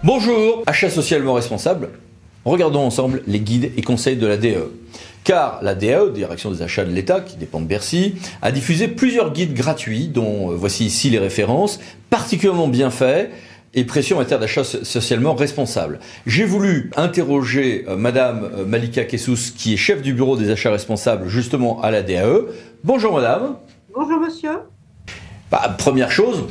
Bonjour, achat socialement responsable. Regardons ensemble les guides et conseils de la DAE. Car la DAE, Direction des achats de l'État, qui dépend de Bercy, a diffusé plusieurs guides gratuits, dont voici ici les références, particulièrement bien faits et précieux en matière d'achat socialement responsable. J'ai voulu interroger Madame Malika Kessous, qui est chef du bureau des achats responsables, justement à la DAE. Bonjour Madame. Bonjour Monsieur. Première chose,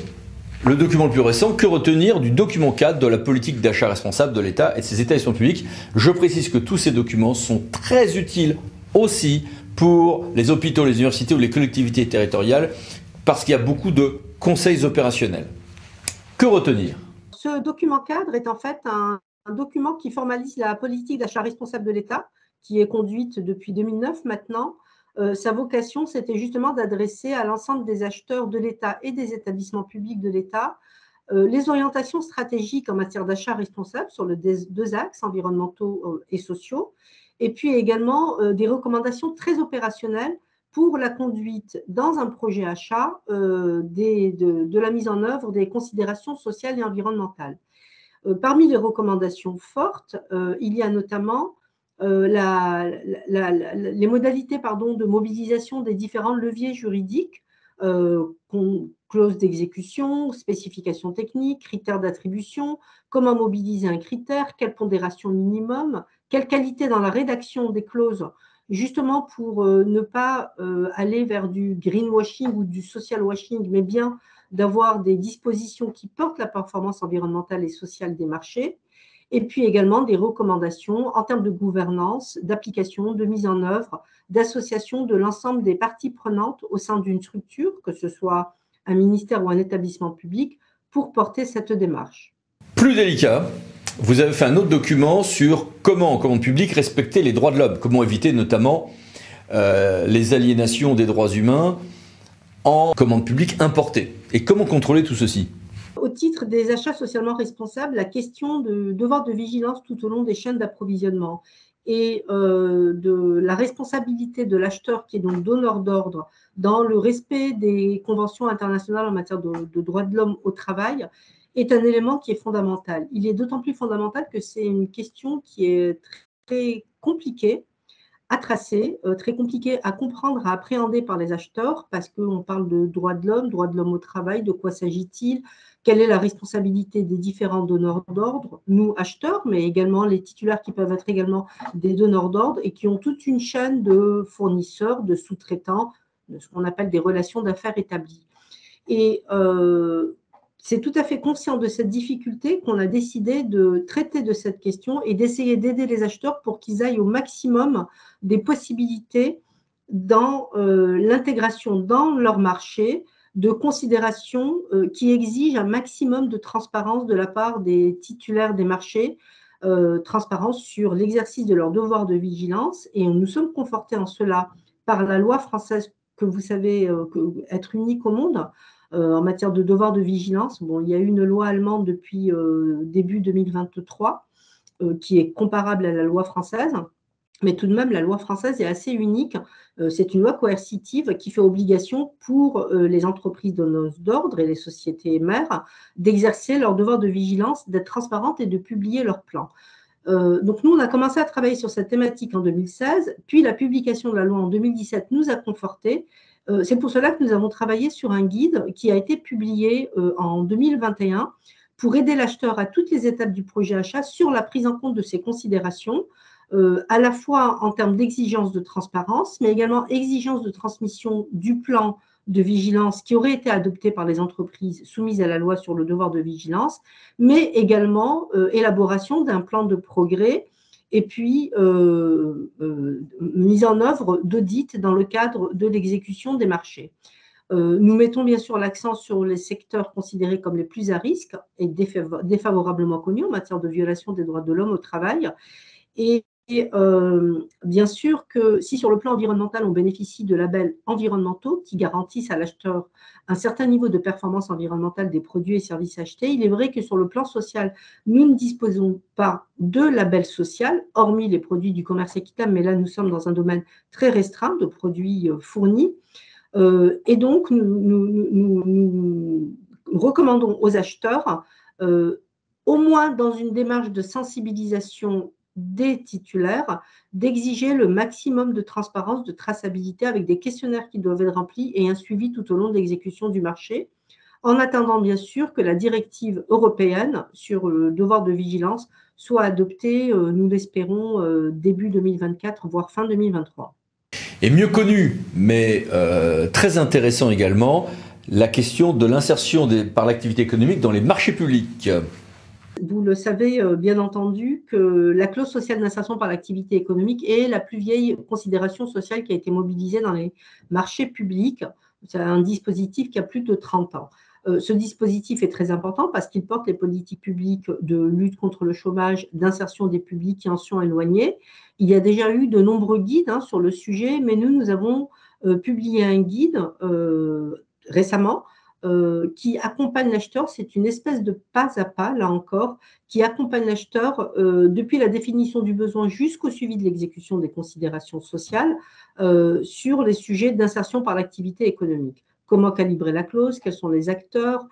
le document le plus récent, que retenir du document cadre de la politique d'achat responsable de l'État et de ses établissements publics? Je précise que tous ces documents sont très utiles aussi pour les hôpitaux, les universités ou les collectivités territoriales parce qu'il y a beaucoup de conseils opérationnels. Que retenir? Ce document cadre est en fait un document qui formalise la politique d'achat responsable de l'État qui est conduite depuis 2009 maintenant. Sa vocation, c'était justement d'adresser à l'ensemble des acheteurs de l'État et des établissements publics de l'État les orientations stratégiques en matière d'achat responsable sur les deux axes environnementaux et sociaux, et puis également des recommandations très opérationnelles pour la conduite dans un projet achat de la mise en œuvre des considérations sociales et environnementales. Parmi les recommandations fortes, il y a notamment les modalités de mobilisation des différents leviers juridiques, clause d'exécution, spécifications techniques, critères d'attribution, comment mobiliser un critère, quelle pondération minimum, quelle qualité dans la rédaction des clauses, justement pour ne pas aller vers du greenwashing ou du social washing, mais bien d'avoir des dispositions qui portent la performance environnementale et sociale des marchés. Et puis également des recommandations en termes de gouvernance, d'application, de mise en œuvre, d'association de l'ensemble des parties prenantes au sein d'une structure, que ce soit un ministère ou un établissement public, pour porter cette démarche. Plus délicat, vous avez fait un autre document sur comment, en commande publique, respecter les droits de l'homme, comment éviter notamment les aliénations des droits humains en commande publique importée, et comment contrôler tout ceci. Au titre des achats socialement responsables, la question de devoir de vigilance tout au long des chaînes d'approvisionnement et de la responsabilité de l'acheteur qui est donc donneur d'ordre dans le respect des conventions internationales en matière de droits de l'homme au travail est un élément qui est fondamental. Il est d'autant plus fondamental que c'est une question qui est très compliquée à tracer, très compliqué à comprendre, à appréhender par les acheteurs, parce qu'on parle de droits de l'homme au travail, de quoi s'agit-il, quelle est la responsabilité des différents donneurs d'ordre, nous acheteurs, mais également les titulaires qui peuvent être également des donneurs d'ordre et qui ont toute une chaîne de fournisseurs, de sous-traitants, de ce qu'on appelle des relations d'affaires établies. Et c'est tout à fait conscient de cette difficulté qu'on a décidé de traiter de cette question et d'essayer d'aider les acheteurs pour qu'ils aillent au maximum des possibilités dans l'intégration dans leur marché de considérations qui exigent un maximum de transparence de la part des titulaires des marchés, transparence sur l'exercice de leur devoir de vigilance. Et nous sommes confortés en cela par la loi française que vous savez être unique au monde, en matière de devoir de vigilance. Bon, il y a une loi allemande depuis début 2023 qui est comparable à la loi française, mais tout de même, la loi française est assez unique. C'est une loi coercitive qui fait obligation pour les entreprises donneuses d'ordre et les sociétés mères d'exercer leur devoir de vigilance, d'être transparentes et de publier leurs plans. Donc nous, on a commencé à travailler sur cette thématique en 2016, puis la publication de la loi en 2017 nous a confortés. C'est pour cela que nous avons travaillé sur un guide qui a été publié en 2021 pour aider l'acheteur à toutes les étapes du projet achat sur la prise en compte de ces considérations, à la fois en termes d'exigence de transparence, mais également exigence de transmission du plan de vigilance qui aurait été adopté par les entreprises soumises à la loi sur le devoir de vigilance, mais également élaboration d'un plan de progrès et puis mise en œuvre d'audits dans le cadre de l'exécution des marchés. Nous mettons bien sûr l'accent sur les secteurs considérés comme les plus à risque et défavorablement connus en matière de violation des droits de l'homme au travail. Et bien sûr que si sur le plan environnemental, on bénéficie de labels environnementaux qui garantissent à l'acheteur un certain niveau de performance environnementale des produits et services achetés, il est vrai que sur le plan social, nous ne disposons pas de label social, hormis les produits du commerce équitable, mais là, nous sommes dans un domaine très restreint de produits fournis. Et donc, nous recommandons aux acheteurs au moins dans une démarche de sensibilisation des titulaires, d'exiger le maximum de transparence, de traçabilité avec des questionnaires qui doivent être remplis et un suivi tout au long de l'exécution du marché, en attendant bien sûr que la directive européenne sur le devoir de vigilance soit adoptée, nous l'espérons, début 2024, voire fin 2023. Et mieux connu, mais très intéressant également, la question de l'insertion par l'activité économique dans les marchés publics. Vous le savez bien entendu que la clause sociale d'insertion par l'activité économique est la plus vieille considération sociale qui a été mobilisée dans les marchés publics. C'est un dispositif qui a plus de 30 ans. Ce dispositif est très important parce qu'il porte les politiques publiques de lutte contre le chômage, d'insertion des publics qui en sont éloignés. Il y a déjà eu de nombreux guides sur le sujet, mais nous avons publié un guide récemment qui accompagne l'acheteur. C'est une espèce de pas à pas, là encore, qui accompagne l'acheteur depuis la définition du besoin jusqu'au suivi de l'exécution des considérations sociales sur les sujets d'insertion par l'activité économique. Comment calibrer la clause, quels sont les acteurs,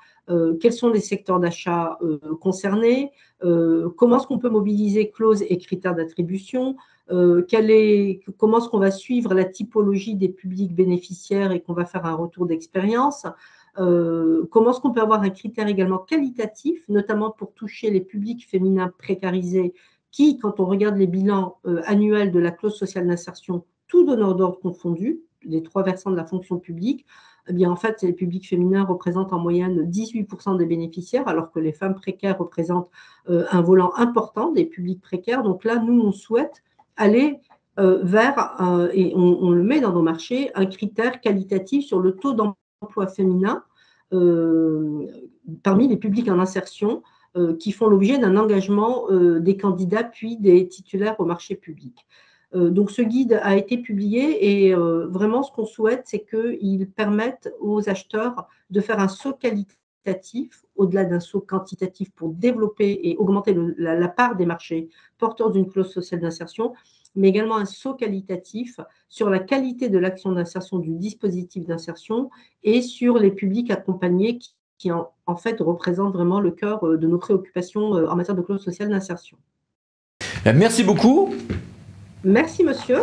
quels sont les secteurs d'achat concernés, comment est-ce qu'on peut mobiliser clauses et critères d'attribution, comment est-ce qu'on va suivre la typologie des publics bénéficiaires et qu'on va faire un retour d'expérience, comment est-ce qu'on peut avoir un critère également qualitatif, notamment pour toucher les publics féminins précarisés qui, quand on regarde les bilans annuels de la clause sociale d'insertion, tout donneur d'ordre confondu, les 3 versants de la fonction publique, eh bien, en fait, les publics féminins représentent en moyenne 18% des bénéficiaires, alors que les femmes précaires représentent un volant important des publics précaires. Donc là, nous, on souhaite aller vers, et on le met dans nos marchés, un critère qualitatif sur le taux d'emploi féminin parmi les publics en insertion qui font l'objet d'un engagement des candidats puis des titulaires au marché public. Donc, ce guide a été publié et vraiment, ce qu'on souhaite, c'est qu'il permette aux acheteurs de faire un saut qualitatif au-delà d'un saut quantitatif pour développer et augmenter la part des marchés porteurs d'une clause sociale d'insertion, mais également un saut qualitatif sur la qualité de l'action d'insertion du dispositif d'insertion et sur les publics accompagnés qui en fait représentent vraiment le cœur de nos préoccupations en matière de clause sociale d'insertion. Merci beaucoup. Merci monsieur.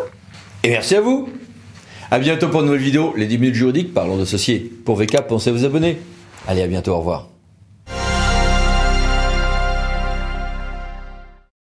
Et merci à vous. À bientôt pour une nouvelle vidéo, les 10 minutes juridiques, parlons d'associés. Pour VK, pensez à vous abonner. Allez, à bientôt, au revoir.